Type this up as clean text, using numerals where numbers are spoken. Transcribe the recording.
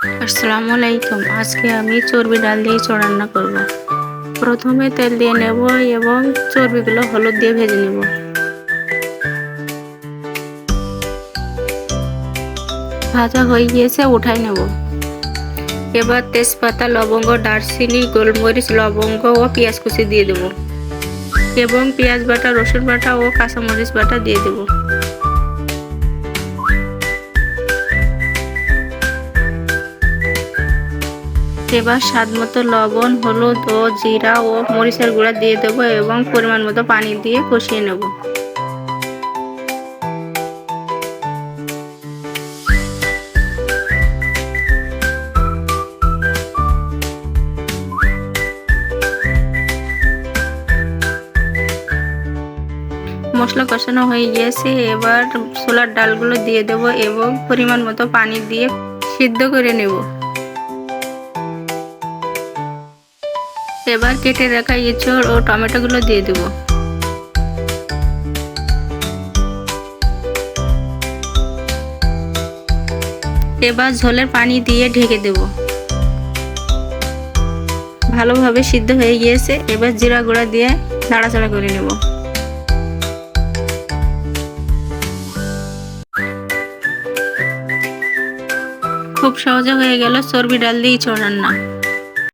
আসসালামু আলাইকুম। আজকে আমি চর্বি ডাল দিয়ে ইঁচড় রান্না করব। প্রথমে তেল দিয়ে নেব এবং চর্বিগুলো হলুদ দিয়ে ভেজে নেব। ভাজা হয়ে গিয়েছে, উঠাই নেব। এবার তেজপাতা, লবঙ্গ, দারচিনি, গোলমরিচ, লবঙ্গ ও পেঁয়াজ কুচি দিয়ে দেব এবং পেঁয়াজ বাটা, রসুন বাটা ও কাঁচামরিচ বাটা দিয়ে দেব। এবার স্বাদ মতো লবণ, হলুদ ও জিরা ও মরিচের গুঁড়া দিয়ে দেবো এবং পরিমাণ মতো পানি দিয়ে কষিয়ে নেব। মশলা কষানো হয়ে গিয়েছে, এবার ছোলার ডালগুলো দিয়ে দেব এবং পরিমাণ মতো পানি দিয়ে সিদ্ধ করে নেব। এবার কেটে রাখা এঁচড় ও টমেটোগুলো দিয়ে দেব। এবার ঝোলের পানি দিয়ে ঢেকে দেব। ভালোভাবে সিদ্ধ হয়ে গিয়েছে, এবার জিরা গুঁড়া দিয়ে নাড়াচাড়া করে নেব। খুব সহজে হয়ে গেল চর্বি ডাল দিয়ে ইঁচড় রান্না।